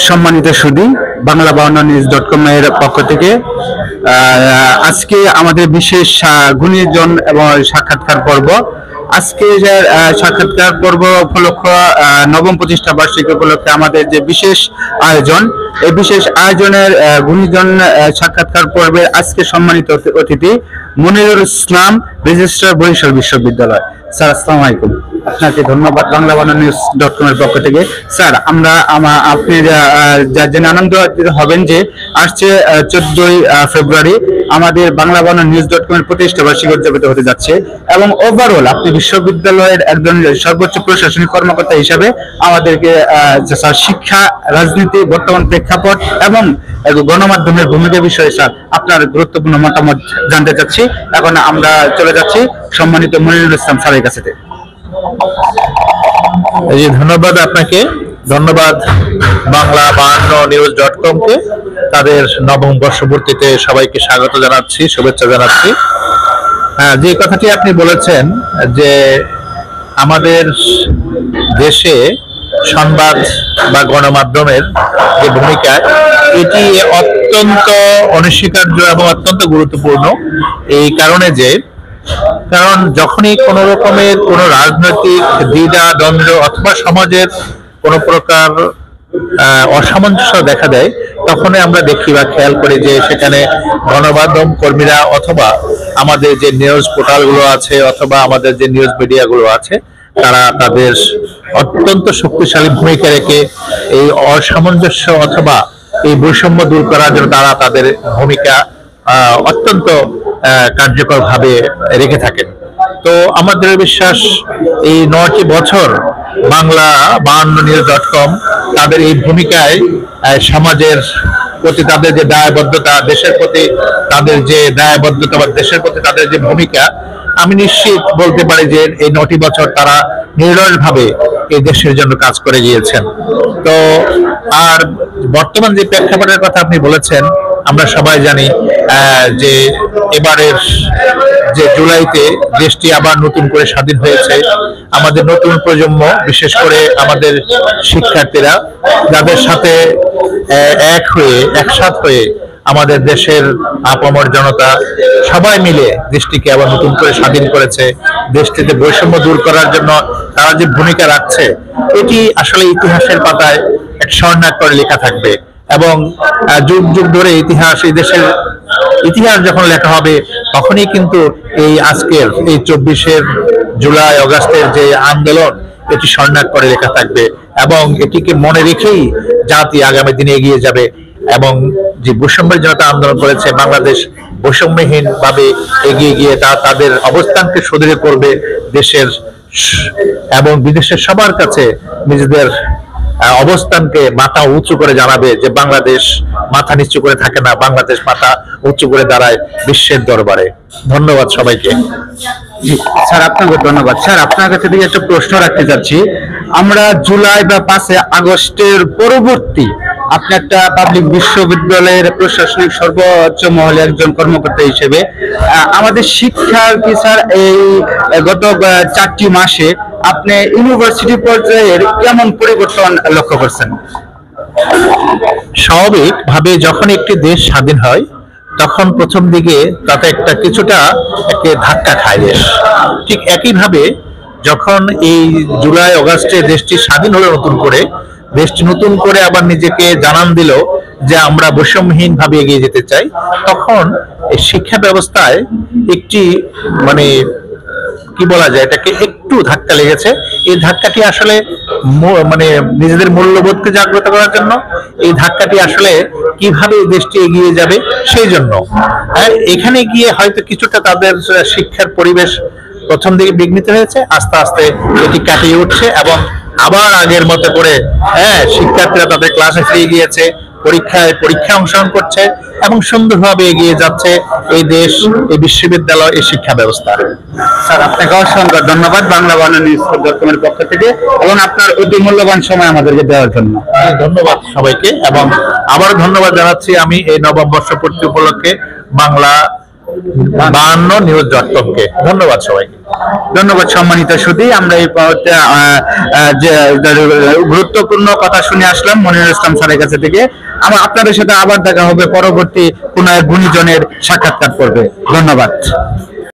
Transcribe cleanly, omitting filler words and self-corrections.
সম্মানিত সুধী, বাংলা52news.com এর পক্ষ থেকে আজকে আমাদের বিশেষ গুণীজন এবং সাক্ষাৎকার পর্ব। আজকে যে সাক্ষাৎকার পর্ব উপলক্ষ নবম প্রতিষ্ঠা বার্ষিকী উপলক্ষে আমাদের যে বিশেষ আয়োজন, এই বিশেষ আয়োজনের গুণীজন সাক্ষাৎকার পর্বে আজকে সম্মানিত অতিথি মনিরুল ইসলাম, রেজিস্ট্রার, বরিশাল বিশ্ববিদ্যালয়। স্যার, আসসালামু আলাইকুম। আপনাকে ধন্যবাদ বাংলা52news.com এর পক্ষ থেকে। স্যার, আপনি জেনে আনন্দ হবেন যে আসছে 14ই ফেব্রুয়ারি আমাদের বাংলা52news.com এর প্রতিষ্ঠা বার্ষিকী উদযাপিত হতে যাচ্ছে, এবং ওভারঅল আপনি বিশ্ববিদ্যালয়ের একজন সর্বোচ্চ প্রশাসনিক কর্মকর্তা হিসাবে আমাদেরকে শিক্ষা, রাজনীতি, বর্তমান প্রেক্ষাপট এবং গণমাধ্যমের ভূমিকা বিষয়ে স্যার আপনার গুরুত্বপূর্ণ মতামত জানতে চাচ্ছি। এখন আমরা চলে যাচ্ছি সম্মানিত মনিরুল ইসলাম স্যারের কাছে। ধন্যবাদ আপনাকে, ধন্যবাদ বাংলা52news.com কে, তাদের নবম বর্ষপূর্তিতে সবাইকে স্বাগত জানাচ্ছি, শুভেচ্ছা জানাচ্ছি। যে কথাটি আপনি বলেছেন যে আমাদের দেশে সংবাদ বা গণমাধ্যমের যে ভূমিকা, এটি অত্যন্ত অনস্বীকার্য এবং অত্যন্ত গুরুত্বপূর্ণ। এই কারণে কারণ যখনই কোন রকমের কোন রাজনৈতিক দ্বিধা দ্বন্দ্ব অথবা সমাজের কোন প্রকার অসামঞ্জস্য দেখা দেয়, তখনই আমরা দেখি বা খেয়াল করি যে সেখানে গণমাধ্যম কর্মীরা অথবা আমাদের যে নিউজ পোর্টালগুলো আছে অথবা আমাদের যে নিউজ মিডিয়াগুলো আছে, তারা তাদের অত্যন্ত শক্তিশালী ভূমিকা রেখে এই অসামঞ্জস্য অথবা এই বৈষম্য দূর করার জন্য তারা তাদের ভূমিকা অত্যন্ত কার্যকর ভাবে রেখে থাকেন। তো আমাদের বিশ্বাস এই 9টি বছর বাংলা52news.com তাদের এই ভূমিকায় সমাজের প্রতি তাদের যে দায়বদ্ধতা, দেশের প্রতি তাদের যে দায়বদ্ধতা বা দেশের প্রতি তাদের যে ভূমিকা, আমি নিশ্চিত বলতে পারি যে এই 9টি বছর তারা নিরলসভাবে এই দেশের জন্য কাজ করে গিয়েছেন। তো আর বর্তমান যে প্রেক্ষাপটের কথা আপনি বলেছেন, আমরা সবাই জানি যে এবারের যে জুলাইতে দেশটি আবার নতুন করে স্বাধীন হয়েছে। আমাদের নতুন প্রজন্ম, বিশেষ করে আমাদের শিক্ষার্থীরা, যাদের সাথে একসাথ হয়ে আমাদের দেশের আপামর জনতা সবাই মিলে দেশটিকে আবার নতুন করে স্বাধীন করেছে। দেশটিতে বৈষম্য দূর করার জন্য তারা যে ভূমিকা রাখছে, এটি আসলে ইতিহাসের পাতায় এক স্বর্ণাক্ষরে লেখা থাকবে, এবং যুগ যুগ ধরে ইতিহাস, এই দেশের ইতিহাস যখন লেখা হবে, তখনই কিন্তু এই আজকের এই 24 জুলাই আগস্টের যে আন্দোলন, এটি স্বর্ণাক্ষরে লেখা থাকবে, এবং এটিকে মনে রেখেই জাতি আগামী দিনে এগিয়ে যাবে। এবং যে বৈষম্যের জনতা আন্দোলন করেছে, বাংলাদেশ বৈষম্যহীন ভাবে এগিয়ে গিয়ে তাদের অবস্থানকে সুদৃঢ় করবে দেশের এবং বিদেশের সবার কাছে নিজেদের অবস্থানকে মাথা উঁচু করে জানাবে যে বাংলাদেশ মাথা নিচু করে থাকে না, বাংলাদেশ মাথা উঁচু করে দাঁড়ায় বিশ্বের দরবারে। ধন্যবাদ সবাইকে। স্যার, আপনাকে ধন্যবাদ। স্যার, আপনার কাছে থেকে একটা প্রশ্ন রাখতে চাচ্ছি। আমরা জুলাই বা 5 আগস্টের পরবর্তী আপনি একটা পাবলিক বিশ্ববিদ্যালয়ের প্রশাসনিক সর্বোচ্চ মহলে একজন কর্মকর্তা হিসেবে আমাদের শিক্ষার কি স্যার এই গত 4টি মাসে আপনি ইউনিভার্সিটি পর্যায়ের কেমন পরিবর্তন লক্ষ্য করছেন? স্বাভাবিকভাবে যখন একটি দেশ স্বাধীন হয়, তখন প্রথম দিকে তাতে কিছুটা ধাক্কা খায় দেশ। ঠিক একইভাবে যখন এই জুলাই আগস্টে দেশটি স্বাধীন হলো, দেশটি নতুন করে আবার নিজেকে জানান দিল যে আমরা বৈষম্যহীন ভাবে এগিয়ে যেতে চাই, তখন এই শিক্ষা ব্যবস্থায় একটি কি বলা যায়, এটাকে একটু ধাক্কা লেগেছে। এই ধাক্কাটি আসলে নিজেদের মূল্যবোধকে জাগ্রত করার জন্য, এই ধাক্কাটি আসলে কিভাবে দেশটি এগিয়ে যাবে সেই জন্য। এখানে গিয়ে হয়তো কিছুটা তাদের শিক্ষার পরিবেশ প্রথম দিকে বিঘ্নিত হয়েছে, আস্তে আস্তে এটি কাটিয়ে উঠছে এবং আবার আগের মতো করে শিক্ষার্থীরা তাদের ক্লাসে ফিরে গিয়েছে, পরীক্ষায় অংশগ্রহণ করছে এবং সুন্দরভাবে এগিয়ে যাচ্ছে এই দেশ, এই বিশ্ববিদ্যালয়, এই শিক্ষা ব্যবস্থা। স্যার, আপনাকে অসংখ্য ধন্যবাদ বাংলা52news.com এর পক্ষ থেকে এবং আপনার অতি মূল্যবান সময় আমাদেরকে দেওয়ার জন্য। ধন্যবাদ সবাইকে, এবং আবার ধন্যবাদ জানাচ্ছি আমি এই নবম বর্ষপূর্তি উপলক্ষে 52news.com-কে। ধন্যবাদ সবাইকে। ধন্যবাদ সম্মানিত সুধী। আমরা এই মুহূর্তে যে গুরুত্বপূর্ণ কথা শুনে আসলাম মনিরুল ইসলাম স্যারের কাছে থেকে। আপনাদের সাথে আবার দেখা হবে পরবর্তী কোনো এক গুণীজনের সাক্ষাৎকার পর্বে। ধন্যবাদ।